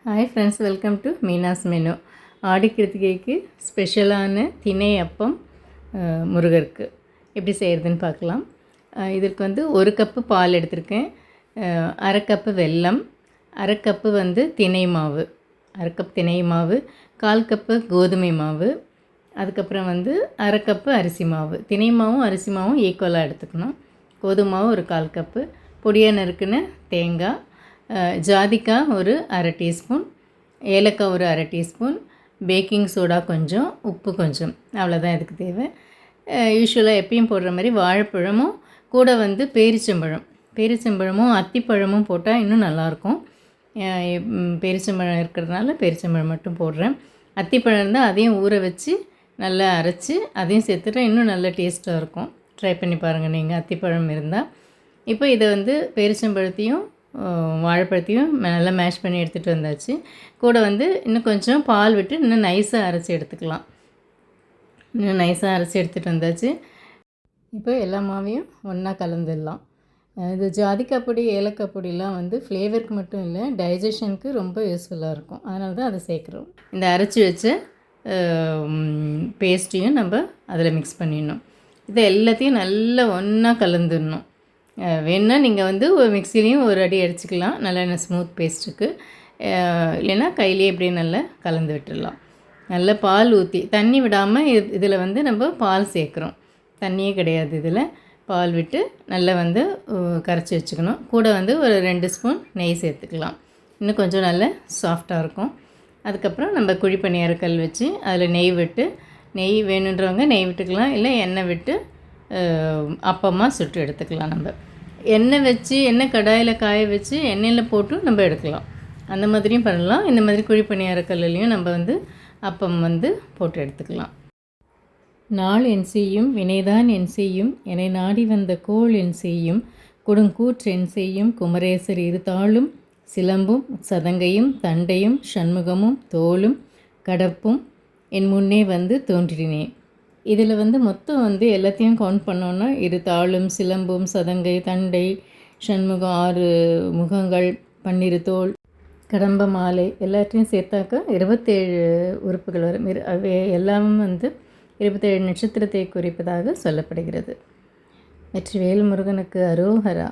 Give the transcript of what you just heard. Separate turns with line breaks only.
Hi friends, welcome to Meena's menu. ஆடி கிருத்திகைக்கு ஸ்பெஷலான திணை அப்பம் முருகருக்கு எப்படி செய்கிறதுன்னு பார்க்கலாம். இதற்கு வந்து 1 கப்பு பால் எடுத்திருக்கேன், 1/2 கப்பு வெல்லம், 1/2 கப்பு திணை மாவு, 1/2 கப் திணை மாவு, 1/4 கப்பு கோதுமை மாவு, அதுக்கப்புறம் 1/2 கப்பு அரிசி மாவு. திணை மாவும் அரிசி மாவும் ஈக்குவலாக எடுத்துக்கணும். கோதுமை மாவு ஒரு 1/4 கப்பு, பொடியாக நறுக்குன தேங்காய், ஜாதிக்காய் ஒரு 1/2 டீஸ்பூன், ஏலக்காய் ஒரு 1/2 டீஸ்பூன், பேக்கிங் சோடா கொஞ்சம், உப்பு கொஞ்சம், அவ்வளோதான் இதுக்கு தேவை. யூஸ்வலாக எப்பயும் போடுற மாதிரி வாழைப்பழமும் கூட பேரிச்சம்பழமும் அத்திப்பழமும் போட்டால் இன்னும் நல்லாயிருக்கும். பேரிச்சம்பழம் இருக்கிறதுனால பேரிச்சம்பழம் மட்டும் போடுறேன். அத்திப்பழம் இருந்தால் அதையும் ஊற வச்சு நல்லா அரைச்சி அதையும் சேர்த்துட்டா இன்னும் நல்ல டேஸ்ட்டாக இருக்கும். ட்ரை பண்ணி பாருங்கள் நீங்கள், அத்திப்பழம் இருந்தால். இப்போ இதை பேரிச்சம்பழத்தையும் வாழைப்பழத்தையும் நல்லா மேஷ் பண்ணி எடுத்துகிட்டு வந்தாச்சு. கூட இன்னும் கொஞ்சம் பால் விட்டு இன்னும் நைஸாக அரைச்சி எடுத்துக்கலாம். இன்னும் நைஸாக அரைச்சி எடுத்துகிட்டு வந்தாச்சு. இப்போ எல்லா மாவையும் ஒன்றா கலந்துடலாம். இது ஜாதிக்காய் பொடி, ஏலக்காய் பொடிலாம் ஃப்ளேவருக்கு மட்டும் இல்லை, டைஜஷனுக்கு ரொம்ப யூஸ்ஃபுல்லாக இருக்கும். அதனால தான் அதை சேர்க்குறோம். இந்த அரைச்சி வச்ச பேஸ்ட்டையும் நம்ம அதில் மிக்ஸ் பண்ணிடணும். இதை எல்லாத்தையும் நல்லா ஒன்றா கலந்துடணும். வேணுன்னா நீங்கள் ஒரு மிக்சிலையும் ஒரு அடி அடிச்சுக்கலாம், நல்லா ஸ்மூத் பேஸ்ட்டுக்கு. இல்லைன்னா கையிலே இப்படியே நல்லா கலந்து விட்டுடலாம். நல்லா பால் ஊற்றி, தண்ணி விடாமல் இதில் நம்ம பால் சேர்க்குறோம். தண்ணியே கிடையாது, இதில் பால் விட்டு நல்லா கரைச்சி வச்சுக்கணும். கூட ஒரு 2 ஸ்பூன் நெய் சேர்த்துக்கலாம். இன்னும் கொஞ்சம் நல்லா சாஃப்டாக இருக்கும். அதுக்கப்புறம் நம்ம குழி பணியாரக்கல் வச்சு அதில் நெய் விட்டு, நெய் வேணுன்றவங்க நெய் விட்டுக்கலாம், இல்லை எண்ணெய் விட்டு அப்பமாக சுட்டு எடுத்துக்கலாம். நம்ம எண்ணெய் கடாயில் காய வச்சு எண்ணெயில் போட்டும் நம்ம எடுக்கலாம். அந்த மாதிரியும் பண்ணலாம். இந்த மாதிரி குழி பணியாரக்கல்லையும் நம்ம அப்பம் போட்டு எடுத்துக்கலாம். நாள் என் செய்யும் வினைதான் என் செய்யும், என்னை நாடி வந்த கோள் என் செய்யும், கொடுங்கூற்று என் செய்யும், குமரேசர் இருத்தாளும் சிலம்பும் சதங்கையும் தண்டையும் சண்முகமும் தோளும் கடப்பும் என் முன்னே தோன்றினேன். இதில் மொத்தம் எல்லாத்தையும் கவுண்ட் பண்ணோன்னா, தாளும் சிலம்பும் சதங்கை தண்டை சண்முகம் 6 முகங்கள் 12 தோள் கடம்ப மாலை எல்லாத்தையும் சேர்த்தாக்கா 27 உறுப்புகள் வரும். எல்லாமும் 27 நட்சத்திரத்தை குறிப்பதாக சொல்லப்படுகிறது. வெற்றிவேல் முருகனுக்கு அரோகரா.